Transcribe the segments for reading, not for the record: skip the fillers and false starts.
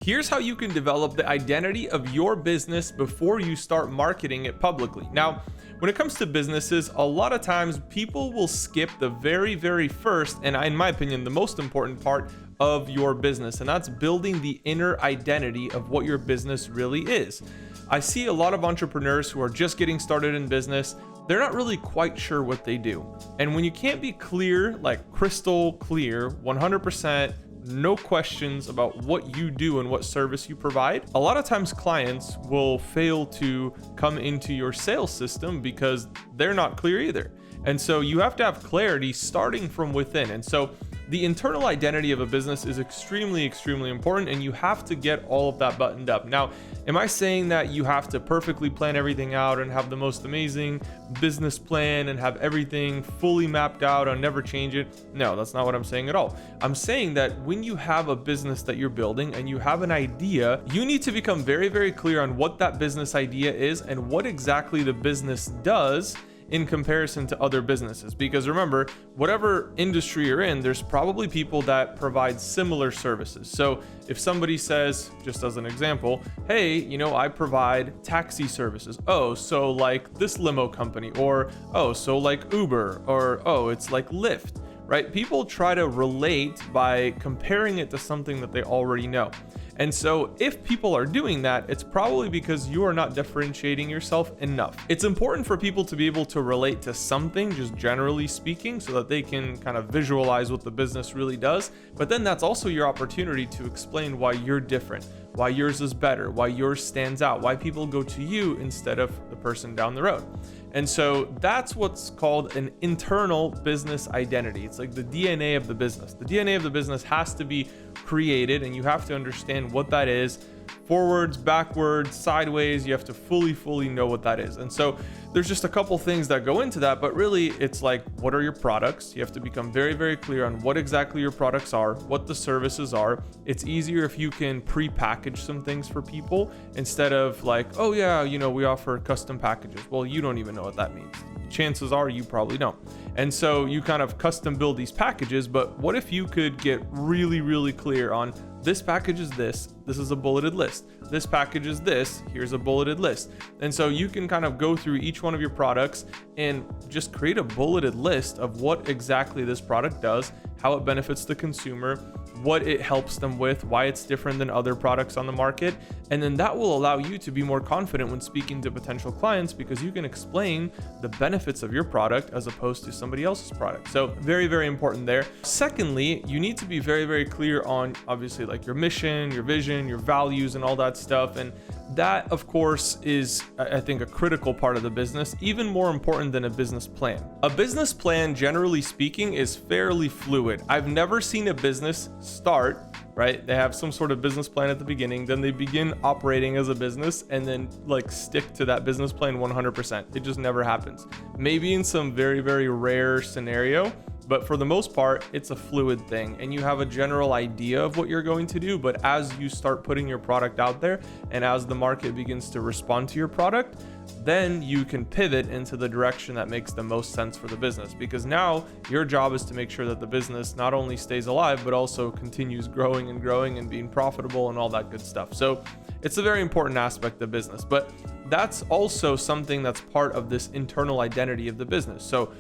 Here's how you can develop the identity of your business before you start marketing it publicly. Now, when it comes to businesses, a lot of times people will skip the very first, and in my opinion, the most important part of your business, and that's building the inner identity of what your business really is. I see a lot of entrepreneurs who are just getting started in business. They're not really quite sure what they do. And when you can't be clear, like crystal clear, 100%, no questions about what you do and what service you provide, a lot of times clients will fail to come into your sales system because they're not clear either. And so you have to have clarity starting from within. And so the internal identity of a business is extremely important, and you have to get all of that buttoned up. Now, am I saying that you have to perfectly plan everything out and have the most amazing business plan and have everything fully mapped out and never change it? No, that's not what I'm saying at all. I'm saying that when you have a business that you're building and you have an idea, you need to become very clear on what that business idea is and what exactly the business does in comparison to other businesses. Because remember, whatever industry you're in, there's probably people that provide similar services. So if somebody says, just as an example, hey, I provide taxi services. Oh, so like this limo company, or oh, so like Uber, or oh, it's like Lyft, right? People try to relate by comparing it to something that they already know. And so if people are doing that, it's probably because you are not differentiating yourself enough. It's important for people to be able to relate to something, just generally speaking, so that they can kind of visualize what the business really does. But then that's also your opportunity to explain why you're different, why yours is better, why yours stands out, why people go to you instead of the person down the road. And so that's what's called an internal business identity. It's like the DNA of the business. The DNA of the business has to be created, and you have to understand what that is. Forwards, backwards, sideways, you have to fully know what that is. And so there's just a couple things that go into that, but really it's like, what are your products? You have to become very clear on what exactly your products are, what the services are. It's easier if you can pre-package some things for people instead of like, oh yeah, we offer custom packages. Well, you don't even know what that means. Chances are you probably don't. And so you kind of custom build these packages, but what if you could get really clear on this package is this is a bulleted list. This package is this, here's a bulleted list. And so you can kind of go through each one of your products and just create a bulleted list of what exactly this product does, how it benefits the consumer, what it helps them with, why it's different than other products on the market. And then that will allow you to be more confident when speaking to potential clients, because you can explain the benefits of your product as opposed to somebody else's product. So very important there. Secondly, you need to be very clear on obviously like your mission, your vision, your values, and all that stuff. And that, of course, is, I think, a critical part of the business, even more important than a business plan. A business plan, generally speaking, is fairly fluid. I've never seen a business start, right? They have some sort of business plan at the beginning, then they begin operating as a business and then like stick to that business plan 100%. It just never happens. Maybe in some very rare scenario, but for the most part, it's a fluid thing, and you have a general idea of what you're going to do. But as you start putting your product out there and as the market begins to respond to your product, then you can pivot into the direction that makes the most sense for the business, because now your job is to make sure that the business not only stays alive, but also continues growing and being profitable and all that good stuff. So it's a very important aspect of business, but that's also something that's part of this internal identity of the business. So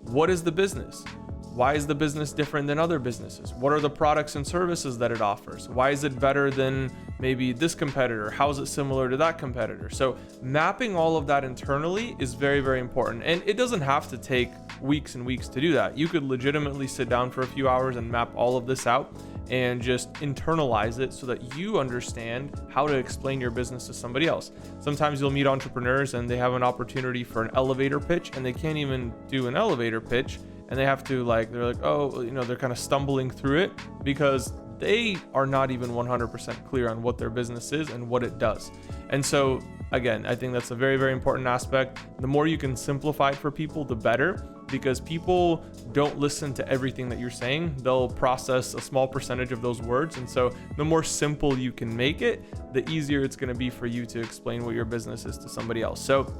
what is the business? Why is the business different than other businesses? What are the products and services that it offers? Why is it better than maybe this competitor? How is it similar to that competitor? So mapping all of that internally is very important. And it doesn't have to take weeks and weeks to do that. You could legitimately sit down for a few hours and map all of this out and just internalize it so that you understand how to explain your business to somebody else. Sometimes you'll meet entrepreneurs and they have an opportunity for an elevator pitch and they can't even do an elevator pitch. And they have to they're kind of stumbling through it because they are not even 100% clear on what their business is and what it does. And so again, I think that's a very important aspect. The more you can simplify it for people, the better, because people don't listen to everything that you're saying. They'll process a small percentage of those words. And so the more simple you can make it, the easier it's going to be for you to explain what your business is to somebody else. So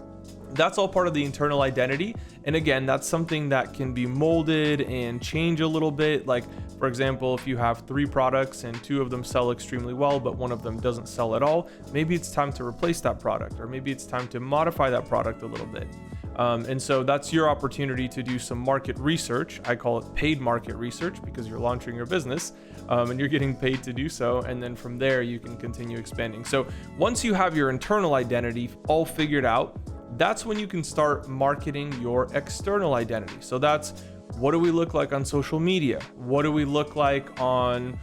That's all part of the internal identity. And again, that's something that can be molded and change a little bit. Like, for example, if you have 3 products and 2 of them sell extremely well, but 1 of them doesn't sell at all, maybe it's time to replace that product, or maybe it's time to modify that product a little bit. And so that's your opportunity to do some market research. I call it paid market research because you're launching your business, and you're getting paid to do so. And then from there, you can continue expanding. So once you have your internal identity all figured out, that's when you can start marketing your external identity. So that's, what do we look like on social media? What do we look like on,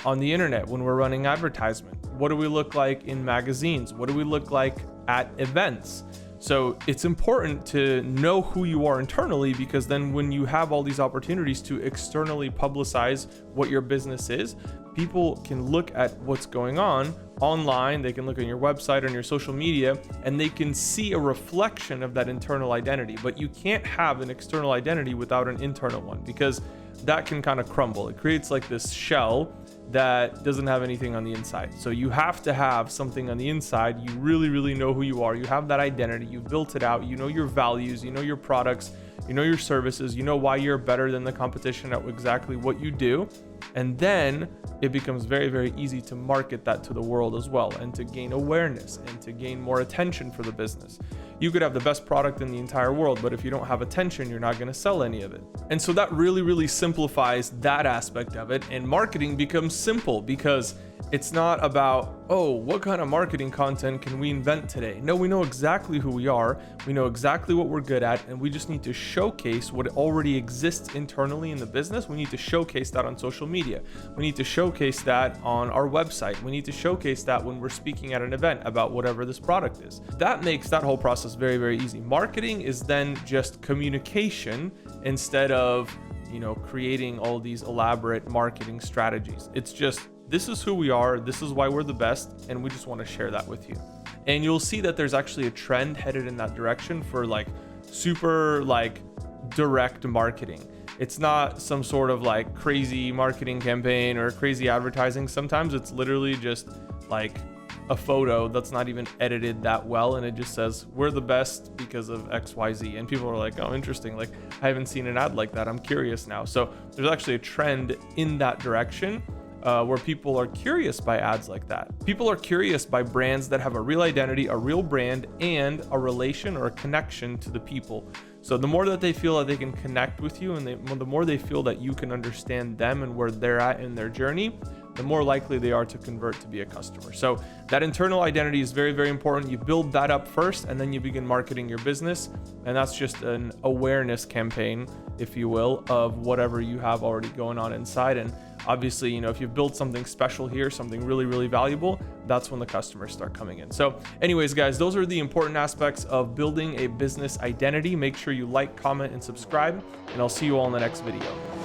on the internet when we're running advertisement? What do we look like in magazines? What do we look like at events? So it's important to know who you are internally, because then when you have all these opportunities to externally publicize what your business is, people can look at what's going on online. They can look on your website, on your social media, and they can see a reflection of that internal identity. But you can't have an external identity without an internal one, because that can kind of crumble. It creates like this shell that doesn't have anything on the inside. So you have to have something on the inside. You really, really know who you are. You have that identity. You've built it out. You know your values. You know your products. You know your services. You know why you're better than the competition at exactly what you do. And then it becomes very, very easy to market that to the world as well, and to gain awareness and to gain more attention for the business. You could have the best product in the entire world, but if you don't have attention, you're not going to sell any of it. And so that really, really simplifies that aspect of it. And marketing becomes simple, because it's not about, oh, what kind of marketing content can we invent today? No, we know exactly who we are. We know exactly what we're good at, and we just need to showcase what already exists internally in the business. We need to showcase that on social media. We need to showcase that on our website. We need to showcase that when we're speaking at an event about whatever this product is. That makes that whole process very, very easy. Marketing is then just communication instead of, creating all these elaborate marketing strategies. It's just, this is who we are, this is why we're the best, and we just want to share that with you. And you'll see that there's actually a trend headed in that direction for super direct marketing. It's not some sort of crazy marketing campaign or crazy advertising. Sometimes it's literally just a photo that's not even edited that well, and it just says, we're the best because of XYZ. And people are like, oh, interesting. I haven't seen an ad like that. I'm curious now. So there's actually a trend in that direction. Where people are curious by ads like that. People are curious by brands that have a real identity, a real brand, and a relation or a connection to the people. So the more that they feel that they can connect with you, and the more they feel that you can understand them and where they're at in their journey, the more likely they are to convert to be a customer. So that internal identity is very, very important. You build that up first, and then you begin marketing your business. And that's just an awareness campaign, if you will, of whatever you have already going on inside. And obviously, if you've built something special here, something really, really valuable, that's when the customers start coming in. So anyways, guys, those are the important aspects of building a business identity. Make sure you like, comment, and subscribe, and I'll see you all in the next video.